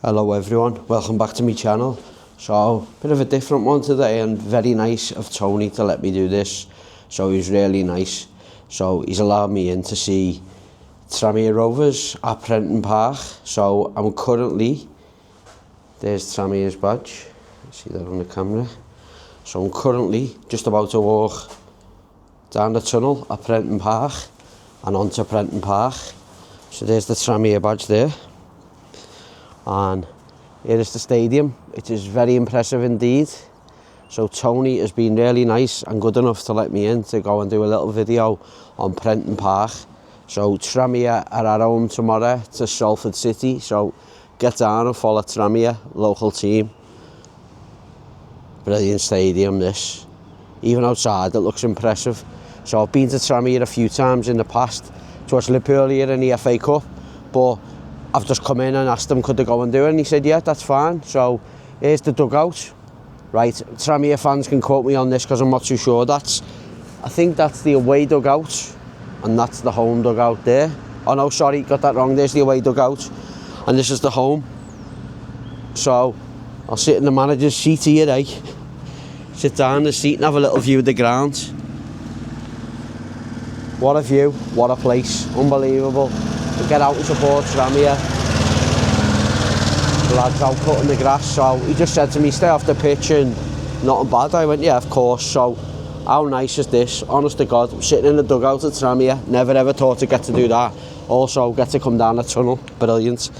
Hello everyone, welcome back to my channel. So, bit of a different one today, and very nice of Tony to let me do this. So he's really nice. So he's allowed me in to see Tranmere Rovers at Prenton Park. So I'm currently, there's Tranmere's badge, see that on the camera. So I'm currently just about to walk down the tunnel at Prenton Park and onto Prenton Park. So there's the Tranmere badge there. And here is the stadium. It is very impressive indeed. So Tony has been really nice and good enough to let me in to go and do a little video on Prenton Park. So Tranmere are at home tomorrow to Salford City. So get down and follow Tranmere, local team. Brilliant stadium this. Even outside it looks impressive. So I've been to Tranmere a few times in the past to watch Liverpool here in the FA Cup. But I've just come in and asked him could they go and do it, and he said yeah, that's fine. So here's the dugout. Right, Tranmere fans can quote me on this because I'm not too sure. I think that's the away dugout and that's the home dugout there. Oh no, sorry, got that wrong. There's the away dugout and this is the home. So I'll sit in the manager's seat here, eh? Sit down in the seat and have a little view of the ground. What a view, what a place, unbelievable. To get out and support Tranmere. The lads out cutting the grass, so he just said to me, stay off the pitch and nothing bad. I went, yeah, of course. So how nice is this? Honest to God, I'm sitting in the dugout at Tranmere. Never ever thought to get to do that. Also get to come down the tunnel, brilliant.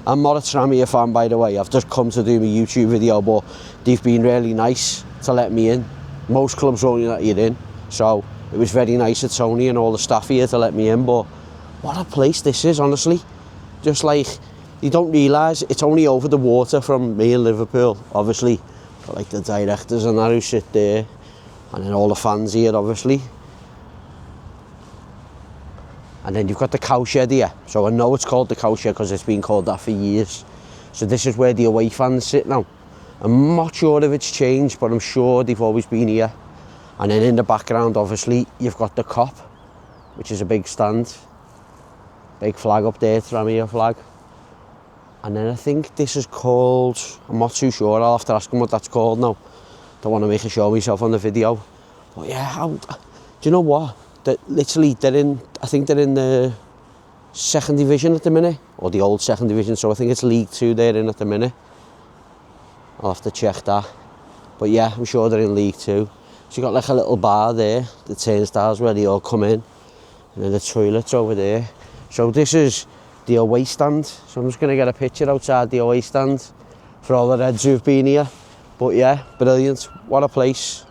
I'm not a Tranmere fan, by the way. I've just come to do my YouTube video, but they've been really nice to let me in. Most clubs only let you in, so it was very nice of Tony and all the staff here to let me in. But what a place this is, honestly. Just like, you don't realise it's only over the water from me in Liverpool, obviously. But like the directors and that who sit there, and then all the fans here, obviously. And then you've got the cowshed here. So I know it's called the cowshed because it's been called that for years. So this is where the away fans sit now. I'm not sure if it's changed, but I'm sure they've always been here. And then in the background, obviously, you've got the Kop, which is a big stand. Big flag up there, Tranmere flag. And then I think this is called, I'm not too sure, I'll have to ask him what that's called now. Don't want to make a show of myself on the video. But yeah, do you know what? Literally, I think they're in the second division at the minute, or the old second division, so I think it's League 2 they're in at the minute. I'll have to check that. But yeah, I'm sure they're in League 2. So you got like a little bar there, the turnstiles where they all come in. And then the toilets over there. So this is the away stand. So I'm just going to get a picture outside the away stand for all the Reds who've been here. But yeah, brilliant. What a place.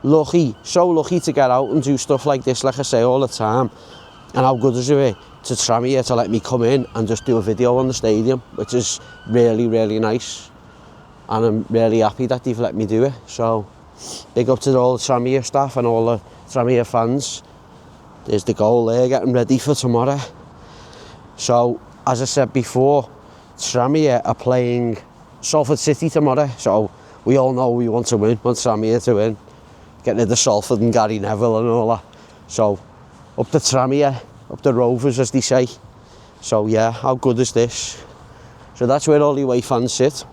Lucky, so lucky to get out and do stuff like this, like I say all the time. And how good is it to Tranmere to let me come in and just do a video on the stadium, which is really, really nice. And I'm really happy that they've let me do it. So big up to all the Tranmere staff and all the Tranmere fans. There's the goal there, getting ready for tomorrow. So, as I said before, Tranmere are playing Salford City tomorrow. So, we all know we want to win, want Tranmere to win. Getting rid of Salford and Gary Neville and all that. So, up to Tranmere, up the Rovers as they say. So yeah, how good is this? So that's where all the away fans sit.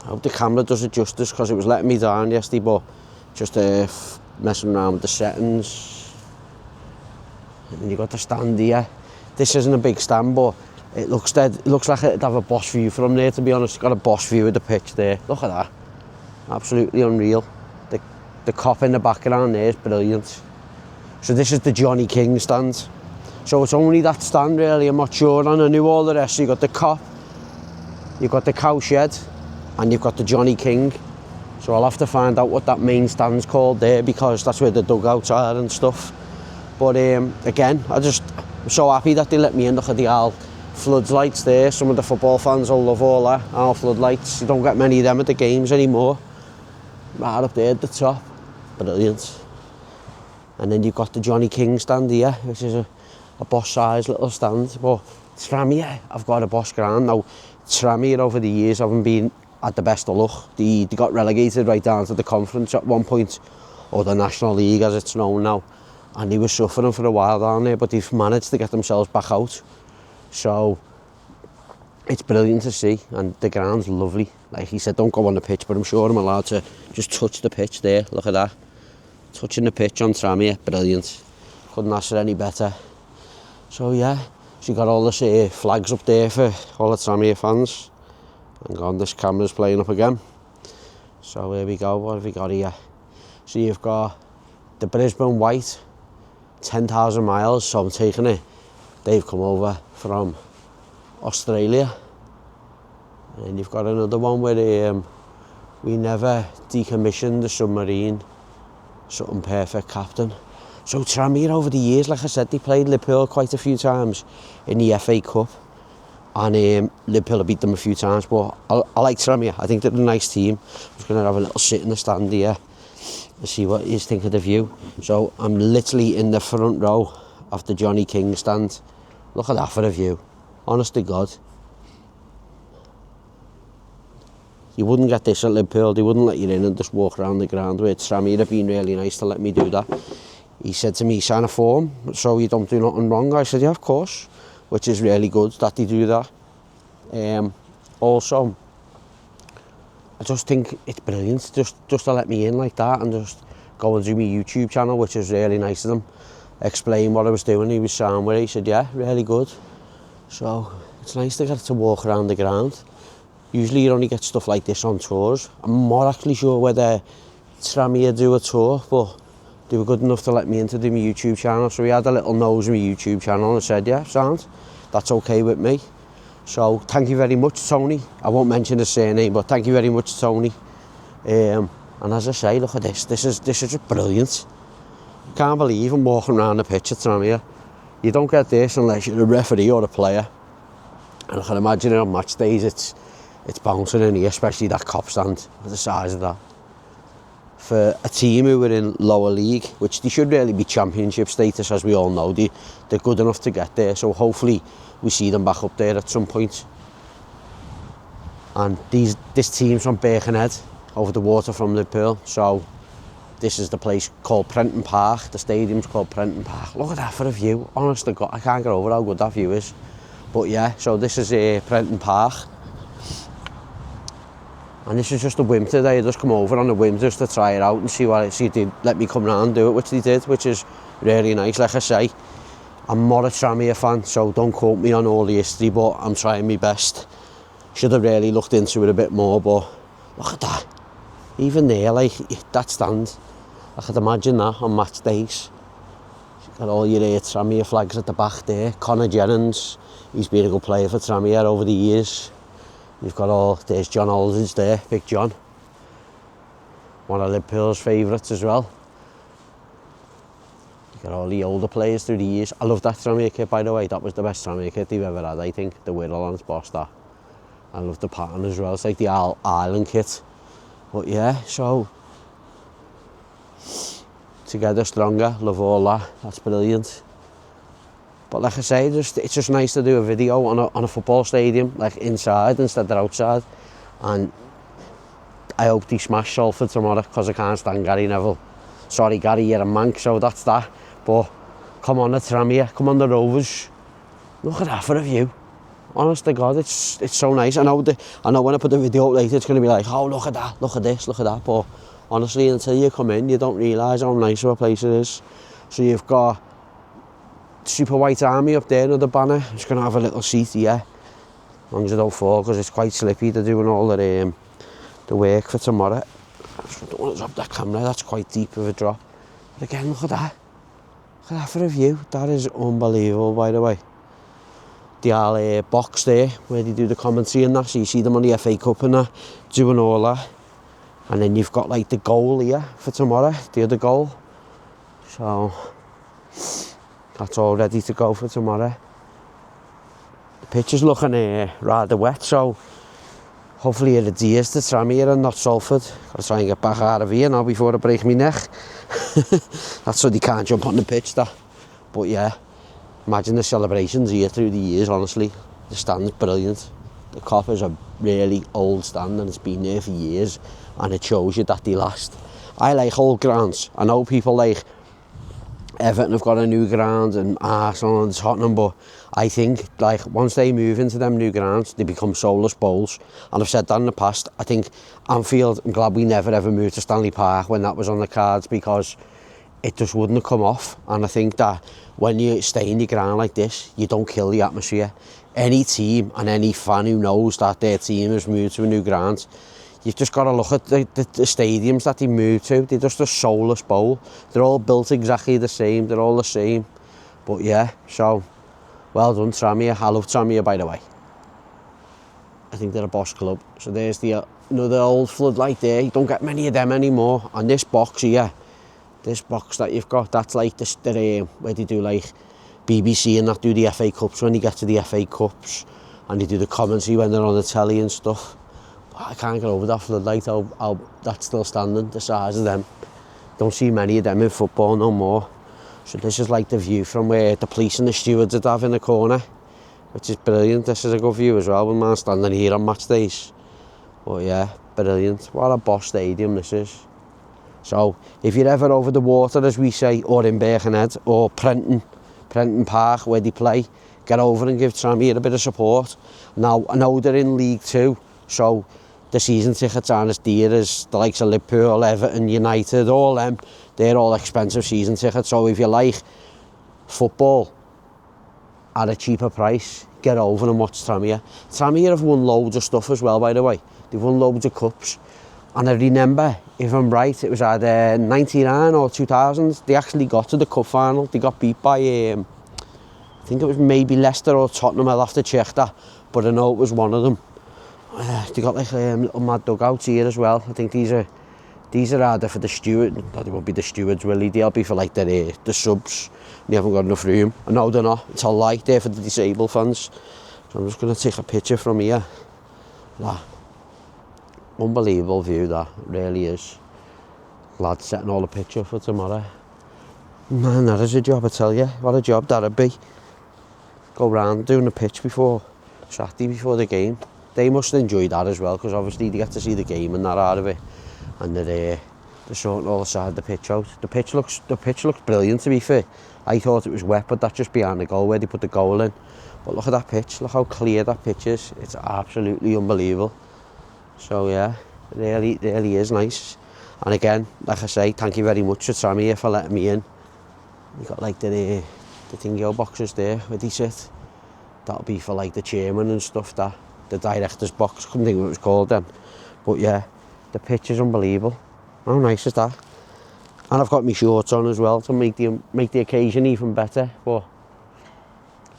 I hope the camera does it justice because it was letting me down yesterday, but just messing around with the settings. And you got the stand here. This isn't a big stand, but it looks dead. It looks like it'd have a boss view from there, to be honest. It's got a boss view of the pitch there. Look at that. Absolutely unreal. The Kop in the background there is brilliant. So this is the Johnny King stand. So it's only that stand really, I'm not sure. And I knew all the rest. So you've got the Kop, you've got the cowshed, and you've got the Johnny King. So I'll have to find out what that main stand's called there, because that's where the dugouts are and stuff. But again, I'm so happy that they let me in. Look at the old floodlights there. Some of the football fans will love all that. Old floodlights. You don't get many of them at the games anymore. Right up there at the top. Brilliant. And then you've got the Johnny King stand here, which is a boss size little stand. But Tranmere, I've got a boss ground. Now, Tranmere over the years haven't been at the best of luck. They got relegated right down to the conference at one point, or the National League as it's known now. And they were suffering for a while down there, but they've managed to get themselves back out. So It's brilliant to see, and the ground's lovely. Like he said, don't go on the pitch, but I'm sure I'm allowed to just touch the pitch there. Look at that. Touching the pitch on Tranmere, brilliant. Couldn't ask for any better. So yeah, so you got all this flags up there for all the Tranmere fans. Hang on, this camera's playing up again. So here we go, what have we got here? So you've got the Brisbane White, 10,000 miles, so I'm taking it. They've come over from Australia. And you've got another one where we never decommissioned the submarine, something perfect, captain. So Tranmere over the years, like I said, they played Liverpool quite a few times in the FA Cup. And Liverpool have beat them a few times, but I like Tranmere. I think they're a nice team. I'm just going to have a little sit in the stand here and see what you think of the view. So I'm literally in the front row of the Johnny King stand. Look at that for a view. Honest to God. You wouldn't get this at Liverpool. They wouldn't let you in and just walk around the ground with it. Tranmere have been really nice to let me do that. He said to me, sign a form so you don't do nothing wrong. I said, yeah, of course. Which is really good that they do that. Also, I just think it's brilliant just to let me in like that and just go and do my YouTube channel, which is really nice of them. Explain what I was doing. He was sound with it. He said, yeah, really good. So it's nice to get to walk around the ground. Usually you only get stuff like this on tours. I'm not actually sure whether Tranmere do a tour, but they were good enough to let me in to do my YouTube channel. So we had a little nose in my YouTube channel and said, yeah, sound, that's okay with me. So thank you very much, Tony. I won't mention his surname, but thank you very much, Tony. And as I say, look at this. This is just brilliant. Can't believe I'm walking around the pitch at Tranmere. You don't get this unless you're a referee or a player. And I can imagine it on match days, it's bouncing in here, especially that cop stand, the size of that. For a team who are in lower league, which they should really be championship status, as we all know, they're good enough to get there. So hopefully we see them back up there at some point. And this team's from Birkenhead, over the water from Liverpool. So this is the place called Prenton Park. The stadium's called Prenton Park. Look at that for a view. Honest to God, I can't get over how good that view is. But yeah, so this is Prenton Park. And this is just a whim today. I just come over on a whim just to try it out and see if they let me come round and do it, which they did, which is really nice. Like I say, I'm not a Tranmere fan, so don't quote me on all the history, but I'm trying my best. Should have really looked into it a bit more, but look at that. Even there, like, that stand, I could imagine that on match days. Got all your Tranmere flags at the back there. Conor Jennings, he's been a good player for Tranmere over the years. You've got there's John Aldridge there, Big John. One of Liverpool's favourites as well. You've got all the older players through the years. I love that Tranmere kit, by the way. That was the best Tranmere kit they've ever had, I think. The Whittle on its boss, that. I love the pattern as well. It's like the Island kit. But yeah, so together stronger, love all that. That's brilliant. But like I say, it's just nice to do a video on a football stadium, like inside instead of outside. And I hope they smash Salford tomorrow, because I can't stand Gary Neville. Sorry Gary, you're a mank, so that's that. But come on the Tranmere, come on the Rovers. Look at that for a view. Honest to God, it's so nice. I know when I put the video up later, it's going to be like, oh, look at that, look at this, look at that. But honestly, until you come in, you don't realise how nice of a place it is. So you've got Super White Army up there, another banner. I'm just going to have a little seat here, as long as I don't fall, because it's quite slippy. They're doing all the work for tomorrow. I just don't want to drop that camera, that's quite deep of a drop. But again, look at that. Look at that for a view. That is unbelievable, by the way. The box there, where they do the commentary and that, so you see them on the FA Cup and that, doing all that. And then you've got like the goal here for tomorrow, the other goal. So that's all ready to go for tomorrow. The pitch is looking rather wet, so hopefully it adheres to Tranmere and not Salford. Gotta try and get back out of here now before I break my neck. That's so they can't jump on the pitch, that. But yeah, imagine the celebrations here through the years, honestly. The stand's brilliant. The Cop is a really old stand and it's been there for years, and it shows you that they last. I like old grounds. I know people like Everton have got a new ground and Arsenal and Tottenham, but I think like once they move into them new grounds, they become soulless bowls. And I've said that in the past. I think Anfield, I'm glad we never ever moved to Stanley Park when that was on the cards, because it just wouldn't have come off. And I think that when you stay in your ground like this, you don't kill the atmosphere. Any team and any fan who knows that their team has moved to a new ground, you've just got to look at the stadiums that they moved to. They're just a soulless bowl. They're all built exactly the same. They're all the same. But yeah, so well done, Tranmere. I love Tranmere, by the way. I think they're a boss club. So there's the another old floodlight there. You don't get many of them anymore. And this box here, this box that you've got, that's like the where they do like BBC and that do the FA Cups when you get to the FA Cups. And they do the commentary when they're on the telly and stuff. I can't get over that floodlight, how that's still standing, the size of them. Don't see many of them in football no more. So this is like the view from where the police and the stewards would have in the corner, which is brilliant. This is a good view as well, when man standing here on match days. But yeah, brilliant. What a boss stadium this is. So if you're ever over the water, as we say, or in Birkenhead, or Prenton Park where they play, get over and give Tranmere a bit of support. Now, I know they're in League 2, so the season tickets aren't as dear as the likes of Liverpool, Everton, United, all them. They're all expensive season tickets. So if you like football at a cheaper price, get over and watch Tranmere. Tranmere have won loads of stuff as well, by the way. They've won loads of cups. And I remember, if I'm right, it was either 99 or 2000, they actually got to the cup final. They got beat by, I think it was maybe Leicester or Tottenham. I'll have to check that. But I know it was one of them. They got like little mad dugouts here as well. I think these are either for the steward. They won't be the stewards really. They'll be for like the subs. They haven't got enough room. And no, they're not. It's a light there for the disabled fans. So I'm just going to take a picture from here. That unbelievable view, that really is. Glad setting all the picture for tomorrow. Man, that is a job, I tell you. What a job that'd be. Go round doing the pitch before Saturday, before the game. They must enjoy that as well, because obviously they get to see the game and that out of it. And they're sorting all the side of the pitch out. The pitch looks brilliant, to be fair. I thought it was wet, but that's just behind the goal where they put the goal in. But look at that pitch. Look how clear that pitch is. It's absolutely unbelievable. So yeah, it really is nice. And again, like I say, thank you very much to Tranmere for letting me in. You got like the thingo boxes there where they sit. That'll be for like the chairman and stuff, that the director's box, couldn't think what it was called then. But yeah, the pitch is unbelievable. How nice is that? And I've got my shorts on as well to make the occasion even better. But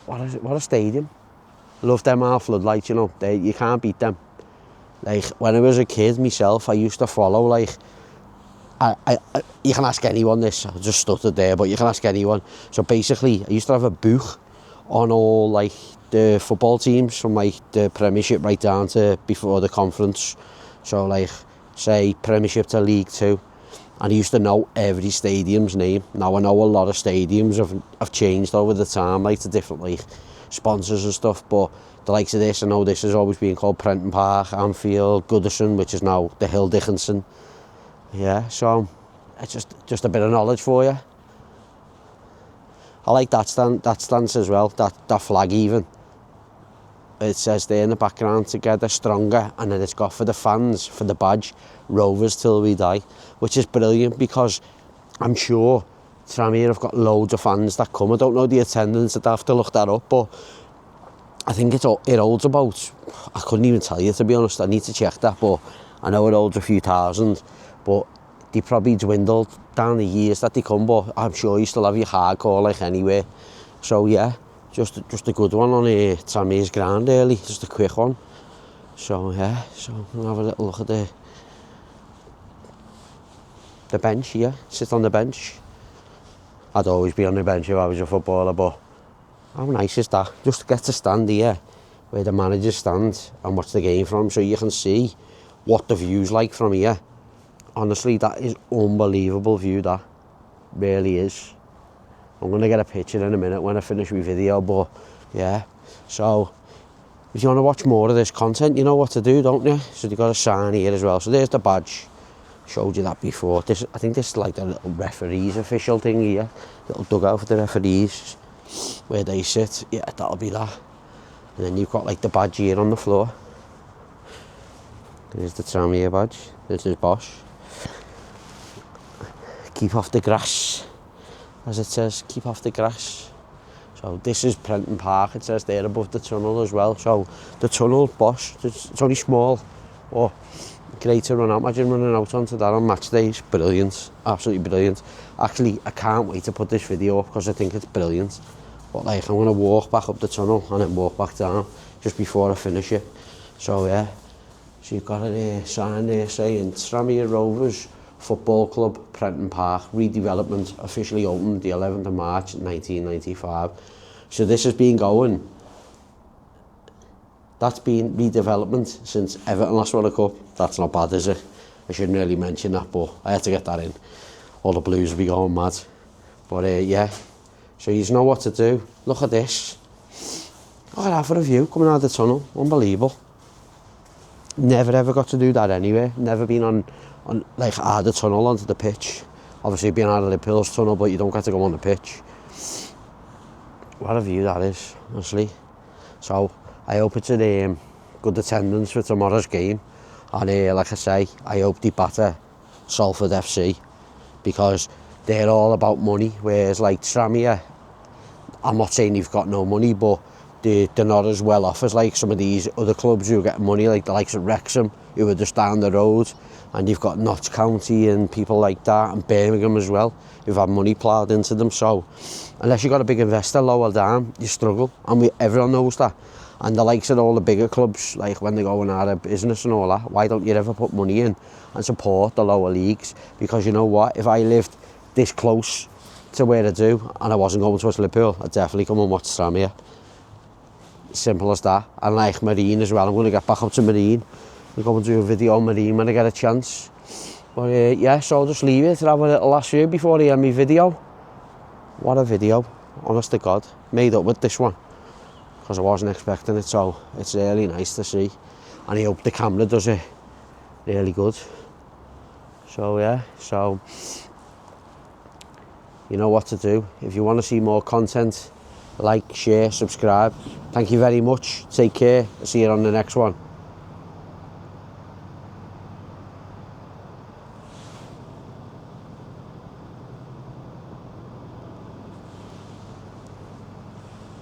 what a stadium. Love them half floodlights, you know. You can't beat them. Like when I was a kid myself, I used to follow like you can ask anyone this. I just stuttered there, but you can ask anyone. So basically, I used to have a book on all like the football teams from like the Premiership right down to before the conference. So like say Premiership to League 2, and I used to know every stadium's name. Now I know a lot of stadiums have changed over the time, like to different like sponsors and stuff. But the likes of this, I know this has always been called Prenton Park, Anfield, Goodison, which is now the Hill Dickinson. Yeah, so it's just a bit of knowledge for you. I like that stance as well, that flag even. It says there in the background, together stronger, and then it's got for the fans, for the badge, Rovers till we die, which is brilliant because I'm sure Tranmere have got loads of fans that come. I don't know the attendance, I'd have to look that up, but I think it holds about, I couldn't even tell you to be honest, I need to check that, but I know it holds a few thousand, but they probably dwindled down the years that they come, but I'm sure you still have your hardcore like anywhere. So yeah, just a good one on Tranmere's ground early, just a quick one. So yeah, so we'll have a little look at the bench here, sit on the bench. I'd always be on the bench if I was a footballer, but how nice is that? Just to get to stand here where the managers stand and watch the game from, so you can see what the view's like from here. Honestly, that is unbelievable view, that really is. I'm going to get a picture in a minute when I finish my video, but yeah. So if you want to watch more of this content, you know what to do, don't you? So you've got a sign here as well. So there's the badge. Showed you that before. This, I think this is like the little referees official thing here. Little dugout for the referees where they sit. Yeah, that'll be that. And then you've got like the badge here on the floor. There's the Tranmere badge. This is Bosch. Keep off the grass, as it says. Keep off the grass. So this is Prenton Park. It says there above the tunnel as well. So the tunnel, Bosch, it's only small. Oh, great to run out. Imagine running out onto that on match days. Brilliant, absolutely brilliant. Actually, I can't wait to put this video up because I think it's brilliant. But like, I'm gonna walk back up the tunnel and then walk back down just before I finish it. So yeah, so you've got a sign there saying Tranmere Rovers Football Club, Prenton Park, redevelopment, officially opened the 11th of March 1995. So this has been going, that's been redevelopment since Everton last won a cup. That's not bad, is it? I shouldn't really mention that, but I had to get that in. All the Blues will be going mad. But yeah, so you know what to do. Look at this. Look at that for a view coming out of the tunnel. Unbelievable. Never ever got to do that anyway. Never been on like out of the tunnel onto the pitch. Obviously been out of the Pills tunnel, but you don't get to go on the pitch. What a view that is, honestly. So I hope it's a good attendance for tomorrow's game. And like I say, I hope they batter Salford F.C. because they're all about money, whereas like Tranmere, I'm not saying you've got no money, but they're not as well off as like some of these other clubs who get money, like the likes of Wrexham, who are just down the road, and you've got Notts County and people like that, and Birmingham as well, who've had money ploughed into them. So unless you've got a big investor lower down, you struggle, and everyone knows that. And the likes of all the bigger clubs, like when they're going out of business and all that, why don't you ever put money in and support the lower leagues? Because you know what, if I lived this close to where I do and I wasn't going to watch Liverpool, I'd definitely come and watch Tranmere. Simple as that. And like Marine as well, I'm going to get back up to Marine. I'm going to do a video on Marine when I get a chance. But yeah, so I'll just leave it to have a little last view before I end my video. What a video, honest to God. Made up with this one, because I wasn't expecting it, so it's really nice to see. And I hope the camera does it really good. So yeah, so you know what to do. If you want to see more content, like, share, subscribe. Thank you very much. Take care. I'll see you on the next one.